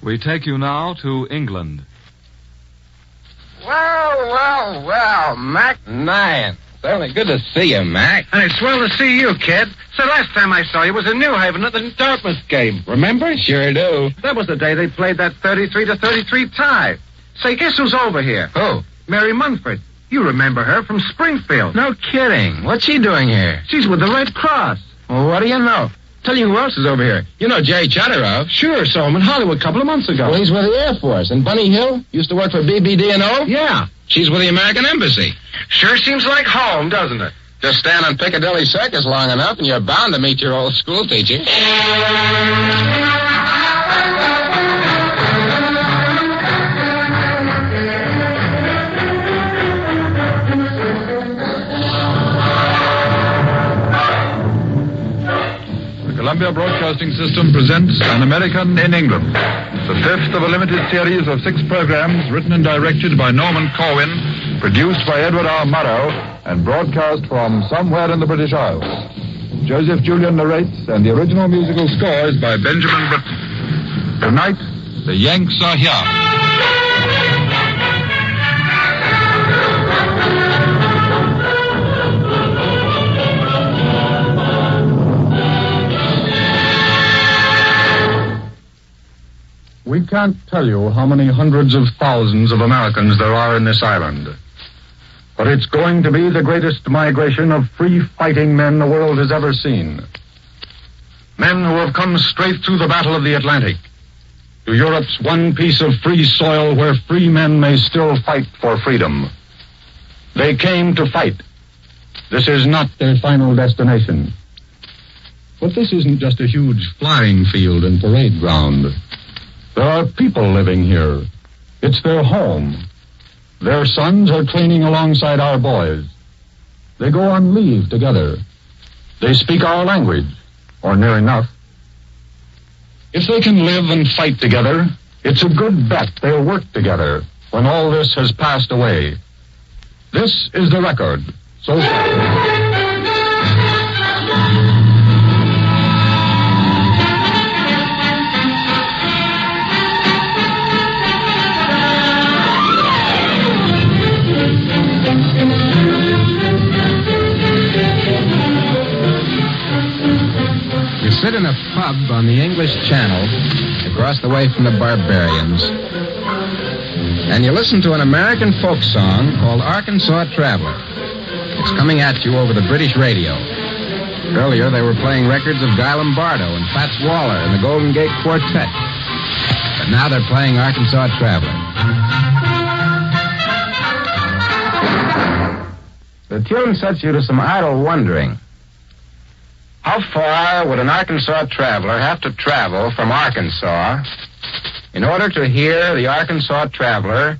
We take you now to England. Well, Mac Nyan. Certainly good to see you, Mac. And it's swell to see you, kid. So last time I saw you was in New Haven at the Dartmouth game. Remember? Sure do. That was the day they played that 33-33 tie. Say, guess who's over here? Who? Mary Munford. You remember her from Springfield. No kidding. What's she doing here? She's with the Red Cross. Well, what do you know? Tell you who else is over here. You know Jerry Chatterow. Sure, saw him in Hollywood a couple of months ago. Well, he's with the Air Force. And Bunny Hill used to work for BBD&O? Yeah. She's with the American Embassy. Sure seems like home, doesn't it? Just stand on Piccadilly Circus long enough and you're bound to meet your old school teacher. Columbia Broadcasting System presents An American in England, the fifth of a limited series of 6 programs written and directed by Norman Corwin, produced by Edward R. Murrow, and broadcast from somewhere in the British Isles. Joseph Julian narrates, and the original musical score is by Benjamin Britten. Tonight, the Yanks are here. We can't tell you how many hundreds of thousands of Americans there are in this island. But it's going to be the greatest migration of free-fighting men the world has ever seen. Men who have come straight through the Battle of the Atlantic, to Europe's one piece of free soil where free men may still fight for freedom. They came to fight. This is not their final destination. But this isn't just a huge flying field and parade ground. There are people living here. It's their home. Their sons are training alongside our boys. They go on leave together. They speak our language, or near enough. If they can live and fight together, it's a good bet they'll work together when all this has passed away. This is the record. So far. You sit in a pub on the English Channel, across the way from the Barbarians, and you listen to an American folk song called Arkansas Traveler. It's coming at you over the British radio. Earlier, they were playing records of Guy Lombardo and Fats Waller and the Golden Gate Quartet. But now they're playing Arkansas Traveler. The tune sets you to some idle wondering. How far would an Arkansas traveler have to travel from Arkansas in order to hear the Arkansas Traveler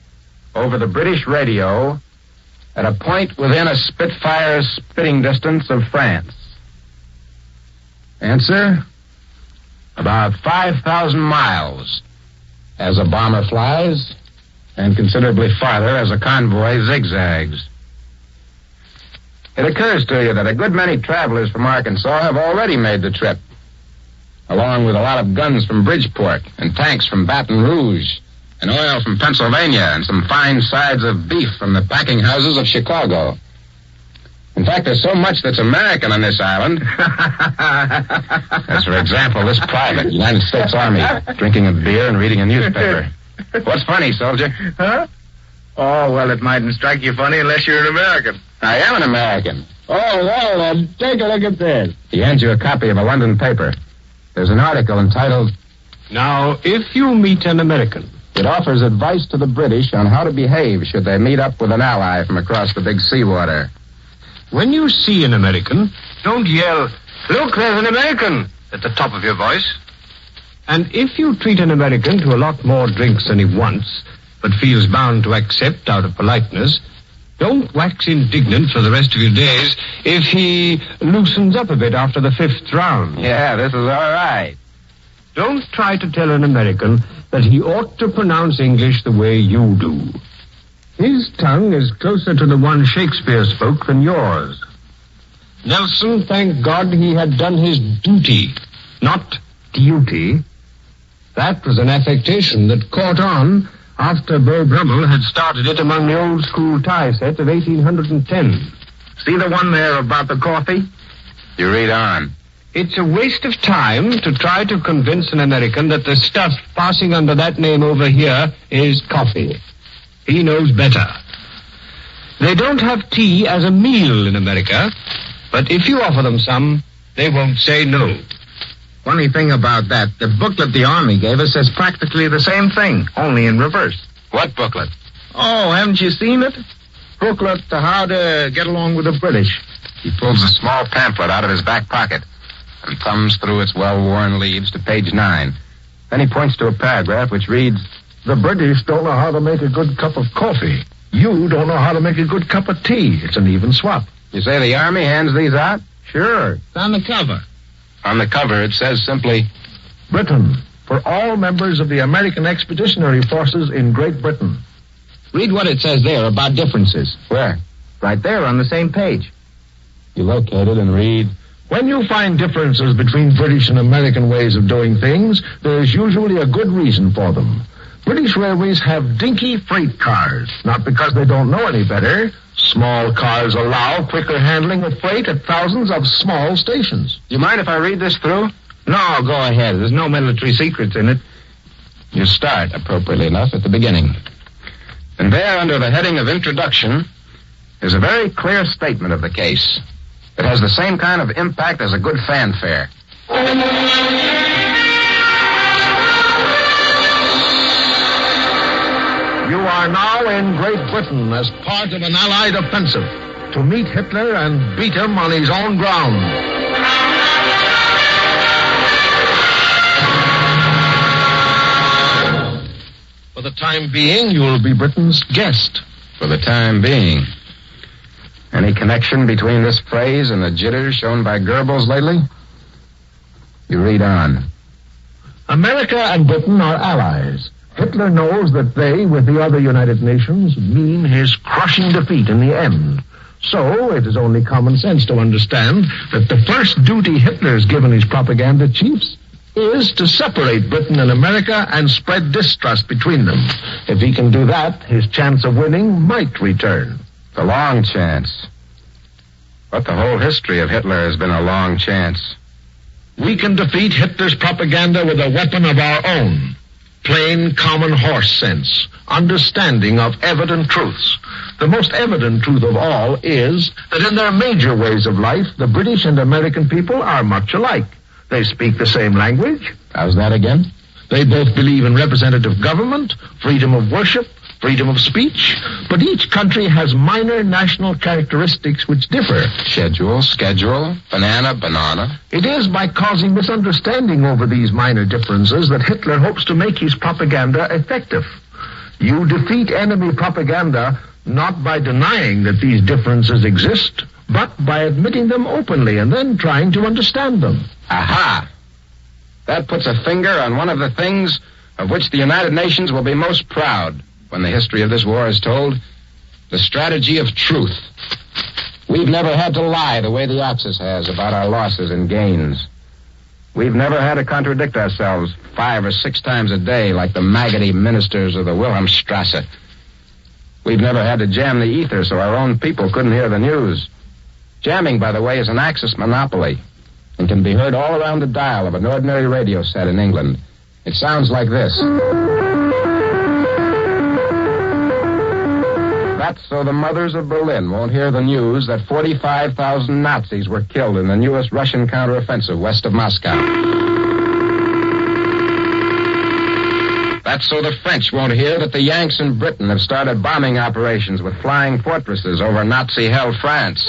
over the British radio at a point within a Spitfire's spitting distance of France? Answer: about 5,000 miles as a bomber flies, and considerably farther as a convoy zigzags. It occurs to you that a good many travelers from Arkansas have already made the trip, along with a lot of guns from Bridgeport and tanks from Baton Rouge and oil from Pennsylvania and some fine sides of beef from the packing houses of Chicago. In fact, there's so much that's American on this island. As, for example, this private, United States Army, drinking a beer and reading a newspaper. What's funny, soldier? Huh? Oh, well, it mightn't strike you funny unless you're an American. I am an American. Oh, well, then, take a look at this. He hands you a copy of a London paper. There's an article entitled, Now, if you meet an American. It offers advice to the British on how to behave should they meet up with an ally from across the big seawater. When you see an American, don't yell, "Look, there's an American," at the top of your voice. And if you treat an American to a lot more drinks than he wants, but feels bound to accept out of politeness, don't wax indignant for the rest of your days if he loosens up a bit after the 5th round. Yeah, this is all right. Don't try to tell an American that he ought to pronounce English the way you do. His tongue is closer to the one Shakespeare spoke than yours. Nelson thanked God he had done his duty, not duty. That was an affectation that caught on after Beau Brummel had started it among the old school tie set of 1810. See the one there about the coffee? You read on. It's a waste of time to try to convince an American that the stuff passing under that name over here is coffee. He knows better. They don't have tea as a meal in America, but if you offer them some, they won't say no. Funny thing about that, the booklet the Army gave us says practically the same thing, only in reverse. What booklet? Oh, haven't you seen it? Booklet to how to get along with the British. He pulls a small pamphlet out of his back pocket and thumbs through its well-worn leaves to page 9. Then he points to a paragraph which reads, The British don't know how to make a good cup of coffee. You don't know how to make a good cup of tea. It's an even swap. You say the Army hands these out? Sure. It's on the cover. On the cover, it says simply, Britain, for all members of the American Expeditionary Forces in Great Britain. Read what it says there about differences. Where? Right there on the same page. You locate it and read, When you find differences between British and American ways of doing things, there is usually a good reason for them. British railways have dinky freight cars, not because they don't know any better. Small cars allow quicker handling of freight at thousands of small stations. Do you mind if I read this through? No, go ahead. There's no military secrets in it. You start, appropriately enough, at the beginning. And there, under the heading of Introduction, is a very clear statement of the case. It has the same kind of impact as a good fanfare. You are now in Great Britain as part of an Allied offensive to meet Hitler and beat him on his own ground. For the time being, you will be Britain's guest. For the time being. Any connection between this phrase and the jitters shown by Goebbels lately? You read on. America and Britain are allies. Hitler knows that they, with the other United Nations, mean his crushing defeat in the end. So, it is only common sense to understand that the first duty Hitler's given his propaganda chiefs is to separate Britain and America and spread distrust between them. If he can do that, his chance of winning might return. The long chance. But the whole history of Hitler has been a long chance. We can defeat Hitler's propaganda with a weapon of our own. Plain, common horse sense. Understanding of evident truths. The most evident truth of all is that in their major ways of life, the British and American people are much alike. They speak the same language. How's that again? They both believe in representative government, freedom of worship, freedom of speech, but each country has minor national characteristics which differ. Schedule, banana. It is by causing misunderstanding over these minor differences that Hitler hopes to make his propaganda effective. You defeat enemy propaganda not by denying that these differences exist, but by admitting them openly and then trying to understand them. Aha! That puts a finger on one of the things of which the United Nations will be most proud when the history of this war is told, the strategy of truth. We've never had to lie the way the Axis has about our losses and gains. We've never had to contradict ourselves 5 or 6 times a day like the maggoty ministers of the Wilhelmstrasse. We've never had to jam the ether so our own people couldn't hear the news. Jamming, by the way, is an Axis monopoly and can be heard all around the dial of an ordinary radio set in England. It sounds like this. That's so the mothers of Berlin won't hear the news that 45,000 Nazis were killed in the newest Russian counteroffensive west of Moscow. That's so the French won't hear that the Yanks in Britain have started bombing operations with flying fortresses over Nazi-held France.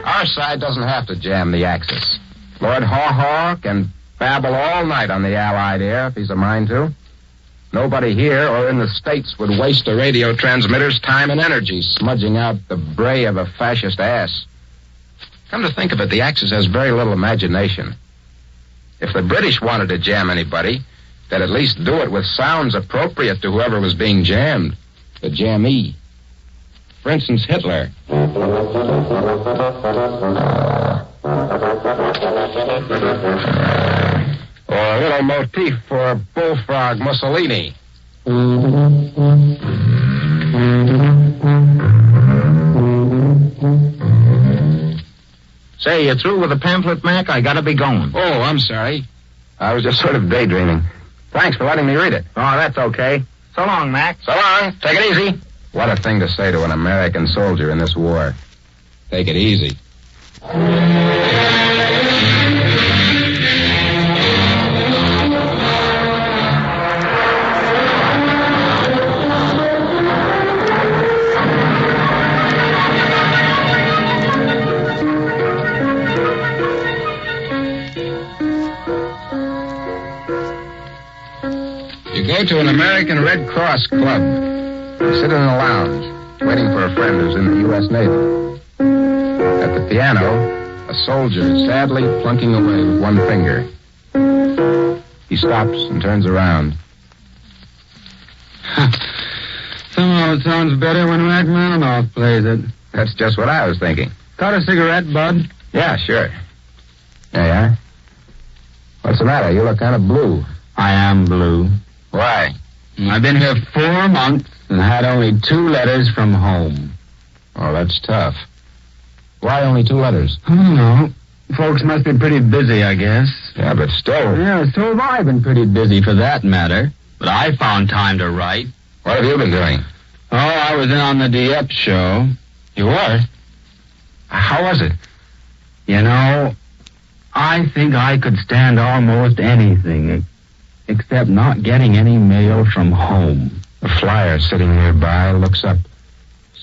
Our side doesn't have to jam the Axis. Lord Haw-Haw can babble all night on the Allied air if he's a mind to. Nobody here or in the States would waste a radio transmitter's time and energy smudging out the bray of a fascist ass. Come to think of it, the Axis has very little imagination. If the British wanted to jam anybody, they'd at least do it with sounds appropriate to whoever was being jammed. The jammee. For instance, Hitler. Or a little motif for Bullfrog Mussolini. Say, you through with the pamphlet, Mac? I gotta be going. Oh, I'm sorry. I was just sort of daydreaming. Thanks for letting me read it. Oh, that's okay. So long, Mac. So long. Take it easy. What a thing to say to an American soldier in this war. Take it easy. You go to an American Red Cross club. You sit in a lounge, waiting for a friend who's in the U.S. Navy. At the piano, a soldier is sadly plunking away with one finger. He stops and turns around. Somehow it sounds better when Rachmaninoff plays it. That's just what I was thinking. Got a cigarette, Bud? Yeah, sure. There you are. What's the matter? You look kind of blue. I am blue. Why? I've been here 4 months and had only 2 letters from home. Oh, that's tough. Why only 2 letters? I don't know. Folks must be pretty busy, I guess. Yeah, but still. Yeah, so have I been pretty busy for that matter. But I found time to write. What have you been doing? Oh, I was in on the Dieppe show. You were? How was it? You know, I think I could stand almost anything except not getting any mail from home. A flyer sitting nearby looks up.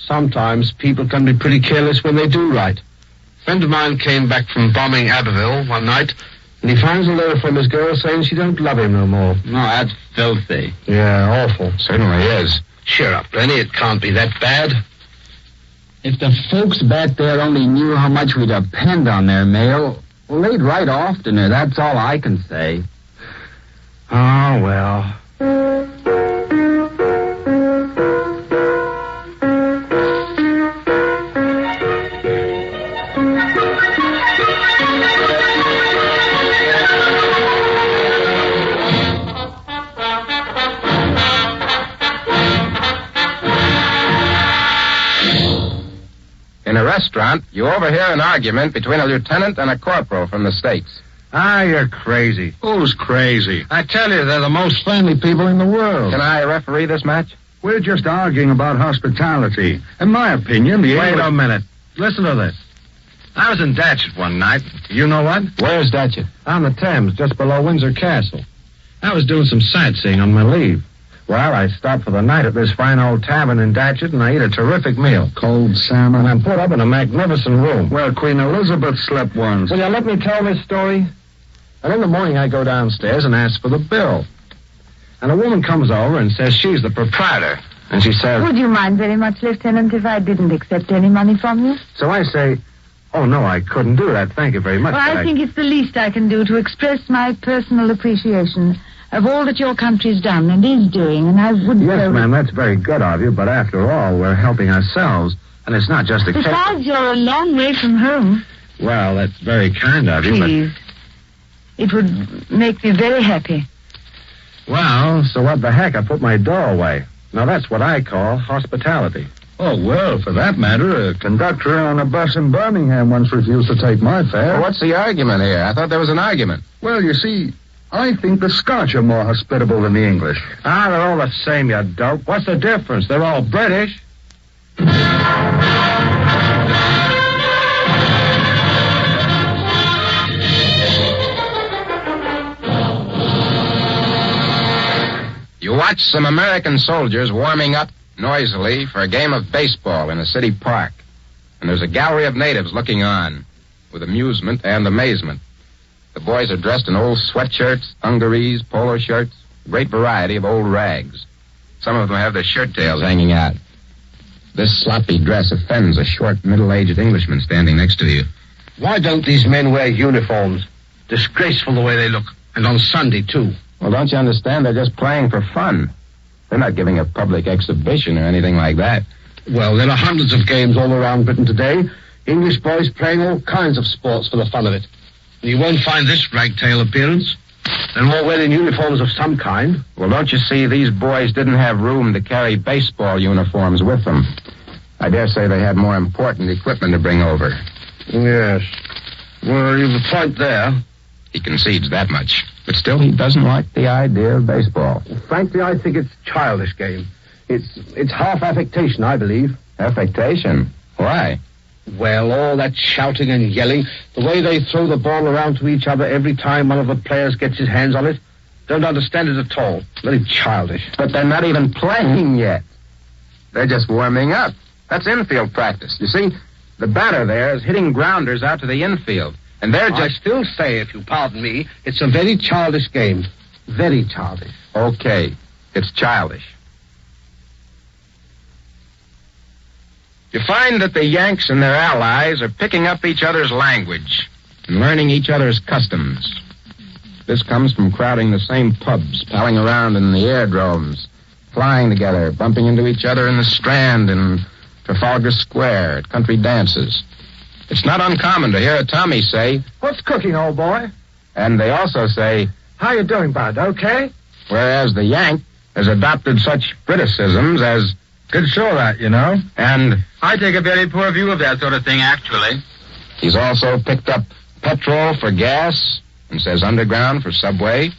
Sometimes people can be pretty careless when they do write. A friend of mine came back from bombing Abbeville one night, and he finds a letter from his girl saying she don't love him no more. No, that's filthy. Yeah, awful. Certainly is. Cheer up, Lenny. It can't be that bad. If the folks back there only knew how much we depend on their mail, well, they'd write oftener. That's all I can say. Oh, well. In a restaurant, you overhear an argument between a lieutenant and a corporal from the States. Ah, you're crazy. Who's crazy? I tell you, they're the most friendly people in the world. Can I referee this match? We're just arguing about hospitality. In my opinion, the Wait English... a minute. Listen to this. I was in Datchet one night. You know what? Where's Datchet? On the Thames, just below Windsor Castle. I was doing some sightseeing on my leave. Well, I stopped for the night at this fine old tavern in Datchet, and I ate a terrific meal. Cold salmon. And I'm put up in a magnificent room. Well, Queen Elizabeth slept once. Will you let me tell this story? And in the morning, I go downstairs and ask for the bill. And a woman comes over and says she's the proprietor. And she says... Would you mind very much, Lieutenant, if I didn't accept any money from you? So I say, oh, no, I couldn't do that. Thank you very much. Well, I think it's the least I can do to express my personal appreciation of all that your country's done and is doing, and I wouldn't... Yes, ma'am, that's very good of you, but after all, we're helping ourselves, and it's not just a... Besides, you're a long way from home. Well, that's very kind of you, Please. It would make me very happy. Well, so what the heck? I put my door away. Now, that's what I call hospitality. Oh, well, for that matter, a conductor on a bus in Birmingham once refused to take my fare. Well, what's the argument here? I thought there was an argument. Well, you see, I think the Scotch are more hospitable than the English. Ah, they're all the same, you dope. What's the difference? They're all British. You watch some American soldiers warming up noisily for a game of baseball in a city park. And there's a gallery of natives looking on with amusement and amazement. The boys are dressed in old sweatshirts, dungarees, polo shirts, a great variety of old rags. Some of them have their shirt tails hanging out. This sloppy dress offends a short, middle-aged Englishman standing next to you. Why don't these men wear uniforms? Disgraceful the way they look. And on Sunday, too. Well, don't you understand? They're just playing for fun. They're not giving a public exhibition or anything like that. Well, there are hundreds of games all around Britain today. English boys playing all kinds of sports for the fun of it. You won't find this ragtail appearance. They're all wearing uniforms of some kind. Well, don't you see, these boys didn't have room to carry baseball uniforms with them. I dare say they had more important equipment to bring over. Yes. Well, you've a point there. He concedes that much. But still, he doesn't like the idea of baseball. Well, frankly, I think it's a childish game. It's half affectation, I believe. Affectation? Why? Well, all that shouting and yelling, the way they throw the ball around to each other every time one of the players gets his hands on it, don't understand it at all. Very childish. But they're not even playing yet. They're just warming up. That's infield practice. You see, the batter there is hitting grounders out to the infield. And they're just... I still say, if you pardon me, it's a very childish game. Very childish. Okay, it's childish. You find that the Yanks and their allies are picking up each other's language and learning each other's customs. This comes from crowding the same pubs, palling around in the aerodromes, flying together, bumping into each other in the Strand and Trafalgar Square at country dances. It's not uncommon to hear a Tommy say, "What's cooking, old boy?" And they also say, "How you doing, bud? Okay?" Whereas the Yank has adopted such Briticisms as, Could show that, you know. and I take a very poor view of that sort of thing, actually. he's also picked up petrol for gas and says underground for subway.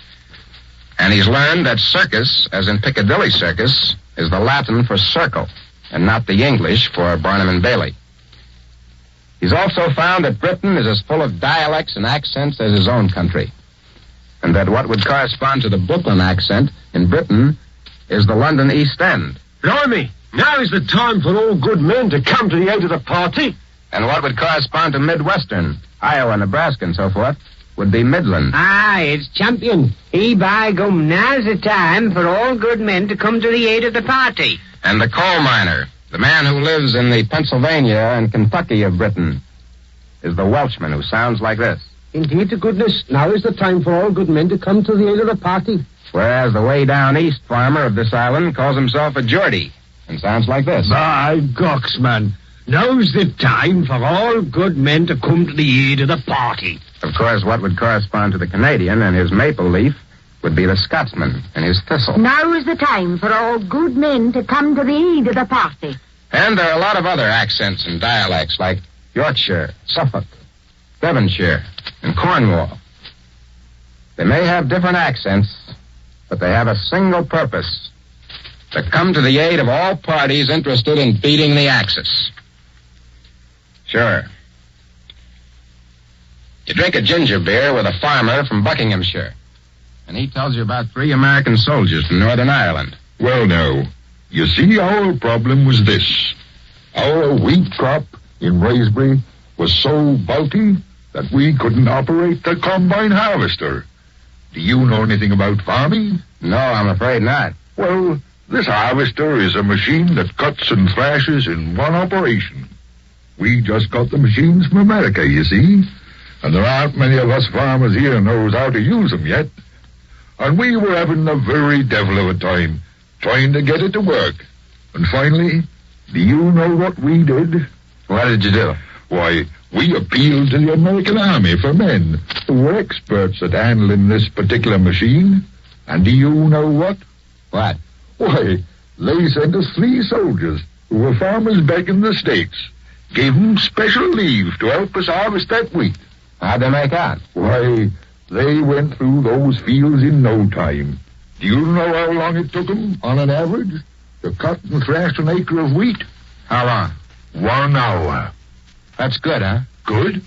And he's learned that circus, as in Piccadilly Circus, is the Latin for circle and not the English for Barnum and Bailey. He's also found that Britain is as full of dialects and accents as his own country, and that what would correspond to the Brooklyn accent in Britain is the London East End. Blimey, now is the time for all good men to come to the aid of the party. And what would correspond to Midwestern, Iowa, Nebraska, and so forth, would be Midland. Ah, it's champion. By gum, now's the time for all good men to come to the aid of the party. And the coal miner, the man who lives in the Pennsylvania and Kentucky of Britain, is the Welshman who sounds like this. Indeed to goodness, now is the time for all good men to come to the aid of the party. Whereas the way down east farmer of this island calls himself a Geordie and sounds like this. By gox, man. Now's the time for all good men to come to the aid of the party. Of course, what would correspond to the Canadian and his maple leaf would be the Scotsman and his thistle. Now is the time for all good men to come to the aid of the party. And there are a lot of other accents and dialects like Yorkshire, Suffolk, Devonshire, and Cornwall. They may have different accents, but they have a single purpose: to come to the aid of all parties interested in beating the Axis. Sure. You drink a ginger beer with a farmer from Buckinghamshire, and he tells you about 3 American soldiers from Northern Ireland. Well, now, you see, our problem was this. Our wheat crop in Raysbury was so bulky that we couldn't operate the combine harvester. Do you know anything about farming? No, I'm afraid not. Well, this harvester is a machine that cuts and thrashes in one operation. We just got the machines from America, you see, and there aren't many of us farmers here knows how to use them yet. And we were having a very devil of a time trying to get it to work. And finally, do you know what we did? What did you do? Why, we appealed to the American Army for men who were experts at handling this particular machine. And do you know what? What? Why, they sent us 3 soldiers who were farmers back in the States. Gave them special leave to help us harvest that wheat. How'd they make out? Why, they went through those fields in no time. Do you know how long it took them, on an average, to cut and thrash an acre of wheat? How long? 1 hour. That's good, huh? Good?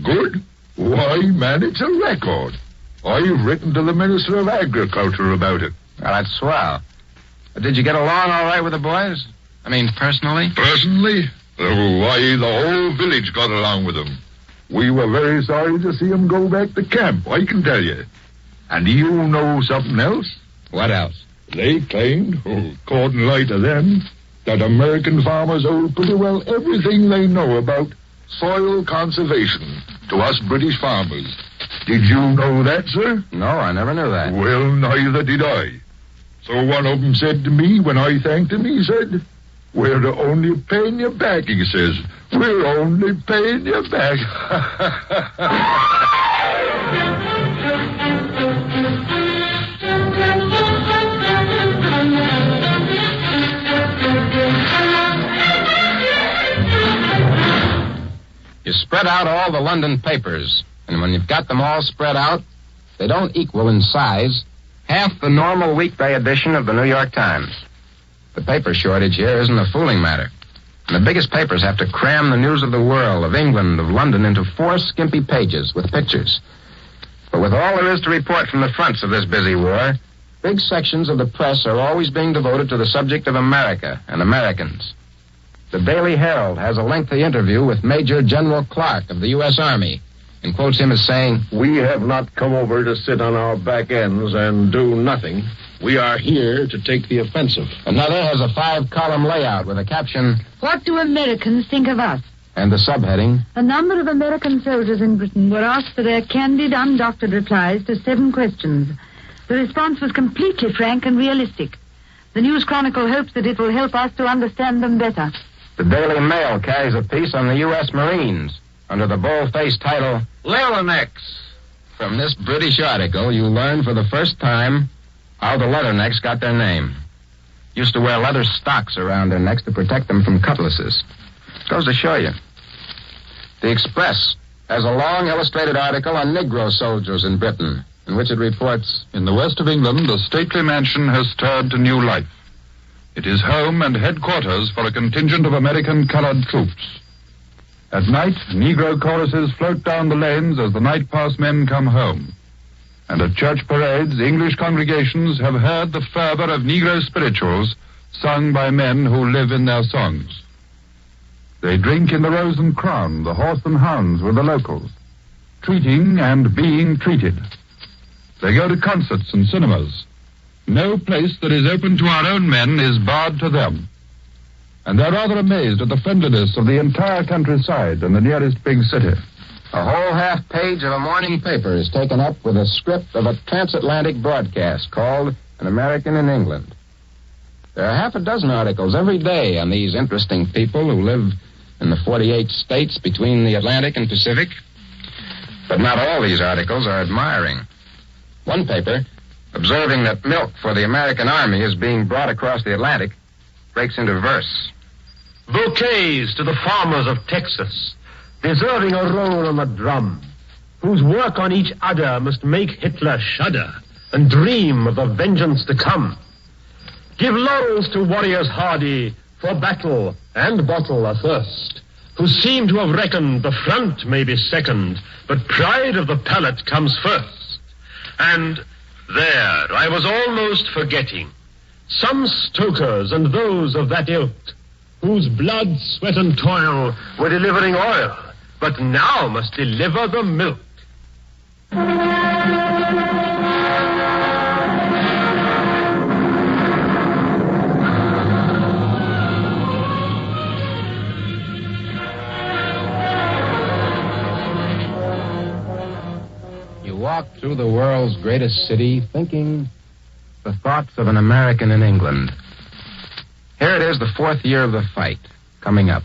Good? Why, man, it's a record. I've written to the Minister of Agriculture about it. Well, that's swell. But did you get along all right with the boys? I mean, personally? Personally? Why, the whole village got along with them. We were very sorry to see them go back to camp, I can tell you. And do you know something else? What else? They claimed, according to them, that American farmers owe pretty well everything they know about soil conservation to us British farmers. Did you know that, sir? No, I never knew that. Well, neither did I. So one of them said to me when I thanked him, he said, "We're only paying you back," he says. "We're only paying you back." spread out all the London papers, and when you've got them all spread out, they don't equal in size half the normal weekday edition of the New York Times. The paper shortage here isn't a fooling matter. And the biggest papers have to cram the news of the world, of England, of London, into 4 skimpy pages with pictures. But with all there is to report from the fronts of this busy war, big sections of the press are always being devoted to the subject of America and Americans. The Daily Herald has a lengthy interview with Major General Clark of the U.S. Army and quotes him as saying, "We have not come over to sit on our back ends and do nothing. We are here to take the offensive." Another has a 5-column layout with a caption, "What do Americans think of us?" and the subheading, A number of American soldiers in Britain were asked for their candid, undoctored replies to 7 questions. The response was completely frank and realistic. The News Chronicle hopes that it will help us to understand them better. The Daily Mail carries a piece on the U.S. Marines under the bold-faced title, Leathernecks. From this British article, you learn for the first time how the Leathernecks got their name. Used to wear leather stocks around their necks to protect them from cutlasses. Goes to show you. The Express has a long illustrated article on Negro soldiers in Britain, in which it reports, In the west of England, a stately mansion has stirred to new life. It is home and headquarters for a contingent of American colored troops. At night, Negro choruses float down the lanes as the night-pass men come home. And at church parades, English congregations have heard the fervor of Negro spirituals sung by men who live in their songs. They drink in the Rose and Crown, the Horse and Hounds with the locals, treating and being treated. They go to concerts and cinemas. No place that is open to our own men is barred to them. And they're rather amazed at the friendliness of the entire countryside and the nearest big city. a whole half page of a morning paper is taken up with a script of a transatlantic broadcast called An American in England. There are half a dozen articles every day on these interesting people who live in the 48 states between the Atlantic and Pacific. But not all these articles are admiring. One paper, observing that milk for the American Army is being brought across the Atlantic, breaks into verse. Bouquets to the farmers of Texas, deserving a roll on the drum, whose work on each udder must make Hitler shudder and dream of the vengeance to come. Give laurels to warriors hardy, for battle and bottle athirst, who seem to have reckoned the front may be second, but pride of the palate comes first. And there, I was almost forgetting, some stokers and those of that ilk, whose blood, sweat, and toil were delivering oil, but now must deliver the milk. You walk through the world's greatest city thinking the thoughts of an American in England. Here it is, the 4th year of the fight, coming up.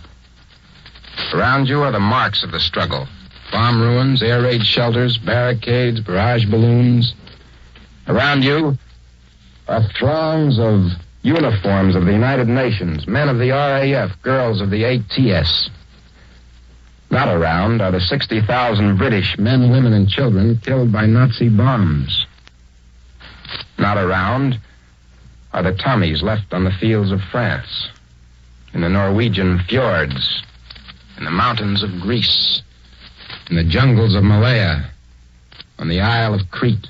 Around you are the marks of the struggle. Bomb ruins, air raid shelters, barricades, barrage balloons. Around you are throngs of uniforms of the United Nations, men of the RAF, girls of the ATS. Not around are the 60,000 British men, women, and children killed by Nazi bombs. Not around are the Tommies left on the fields of France, in the Norwegian fjords, in the mountains of Greece, in the jungles of Malaya, on the Isle of Crete,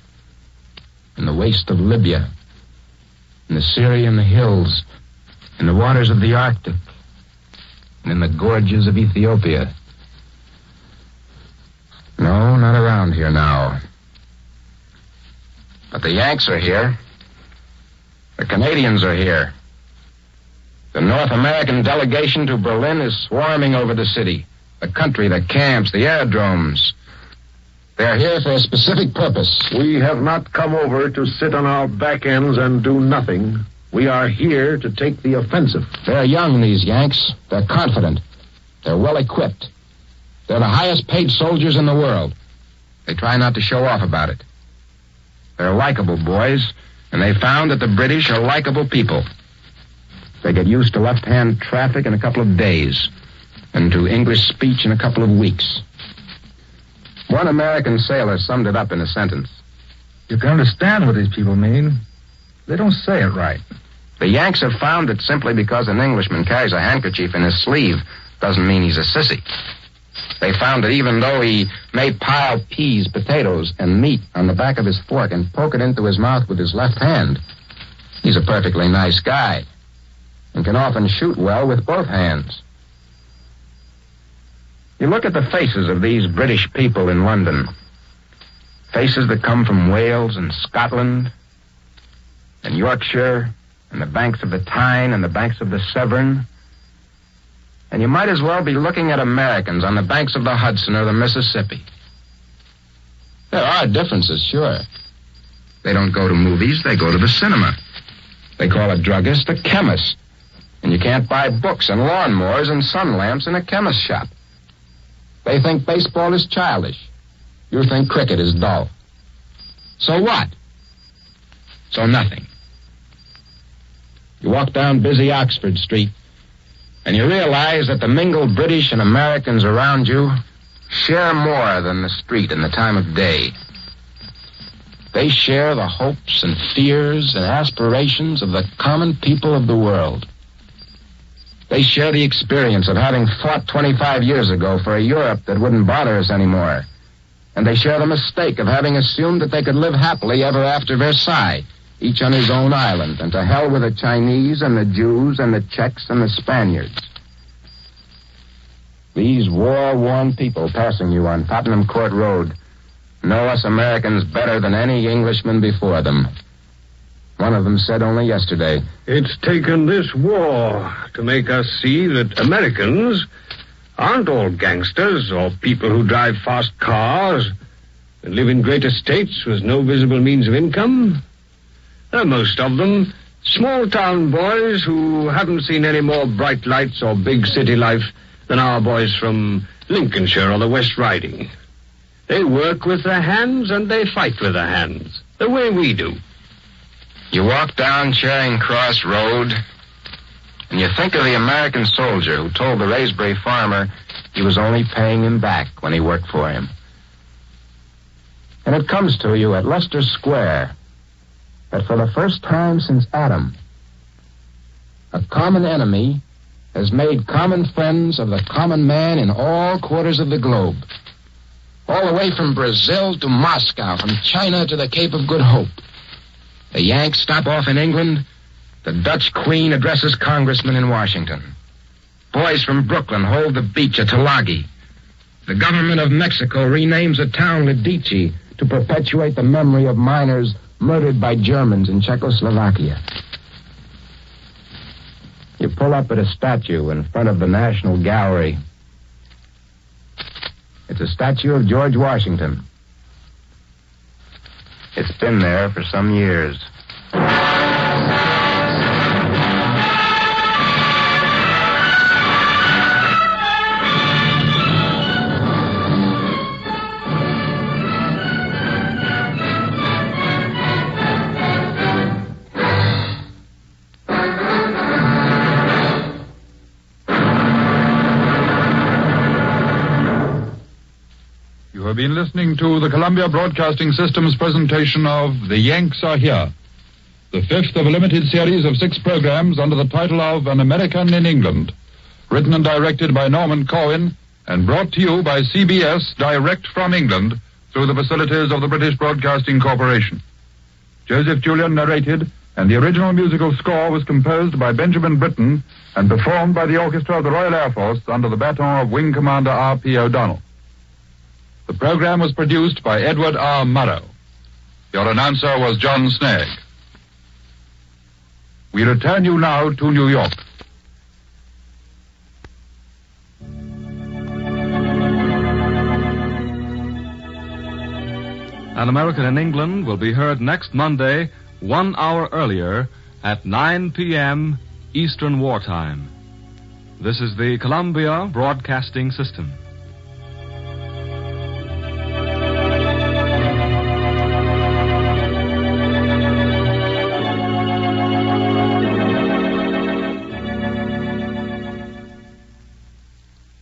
in the waste of Libya, in the Syrian hills, in the waters of the Arctic, and in the gorges of Ethiopia. No, not around here now. But the Yanks are here. The Canadians are here. The North American delegation to Berlin is swarming over the city, the country, the camps, the aerodromes. They're here for a specific purpose. We have not come over to sit on our back ends and do nothing. We are here to take the offensive. They're young, these Yanks. They're confident. They're well equipped. They're the highest paid soldiers in the world. They try not to show off about it. They're likable boys, and they found that the British are likable people. They get used to left-hand traffic in a couple of days, and to English speech in a couple of weeks. One American sailor summed it up in a sentence. You can understand what these people mean. They don't say it right. The Yanks have found that simply because an Englishman carries a handkerchief in his sleeve doesn't mean he's a sissy. They found that even though he may pile peas, potatoes, and meat on the back of his fork and poke it into his mouth with his left hand, he's a perfectly nice guy and can often shoot well with both hands. You look at the faces of these British people in London. Faces that come from Wales and Scotland and Yorkshire and the banks of the Tyne and the banks of the Severn. And you might as well be looking at Americans on the banks of the Hudson or the Mississippi. There are differences, sure. They don't go to movies, they go to the cinema. They call a druggist a chemist. And you can't buy books and lawnmowers and sun lamps in a chemist shop. They think baseball is childish. You think cricket is dull. So what? So nothing. You walk down busy Oxford Street, and you realize that the mingled British and Americans around you share more than the street and the time of day. They share the hopes and fears and aspirations of the common people of the world. They share the experience of having fought 25 years ago for a Europe that wouldn't bother us anymore. And they share the mistake of having assumed that they could live happily ever after Versailles, each on his own island, and to hell with the Chinese and the Jews and the Czechs and the Spaniards. These war-worn people passing you on Tottenham Court Road know us Americans better than any Englishman before them. One of them said only yesterday, "It's taken this war to make us see that Americans aren't all gangsters or people who drive fast cars and live in great estates with no visible means of income. Most of them small-town boys who haven't seen any more bright lights or big city life than our boys from Lincolnshire or the West Riding. They work with their hands and they fight with their hands, the way we do." You walk down Charing Cross Road, and you think of the American soldier who told the Raspberry farmer he was only paying him back when he worked for him. And it comes to you at Leicester Square that for the first time since Adam, a common enemy has made common friends of the common man in all quarters of the globe. All the way from Brazil to Moscow, from China to the Cape of Good Hope. The Yanks stop off in England. The Dutch Queen addresses congressmen in Washington. Boys from Brooklyn hold the beach at Tulagi. The government of Mexico renames a town Medici to perpetuate the memory of miners murdered by Germans in Czechoslovakia. You pull up at a statue in front of the National Gallery. It's a statue of George Washington. It's been there for some years. You have been listening to the Columbia Broadcasting System's presentation of The Yanks Are Here, the fifth of a limited series of 6 programs under the title of An American in England, written and directed by Norman Corwin and brought to you by CBS direct from England through the facilities of the British Broadcasting Corporation. Joseph Julian narrated, and the original musical score was composed by Benjamin Britten and performed by the orchestra of the Royal Air Force under the baton of Wing Commander R.P. O'Donnell. The program was produced by Edward R. Murrow. Your announcer was John Snagg. We return you now to New York. An American in England will be heard next Monday, 1 hour earlier, at 9 p.m. Eastern Wartime. This is the Columbia Broadcasting System.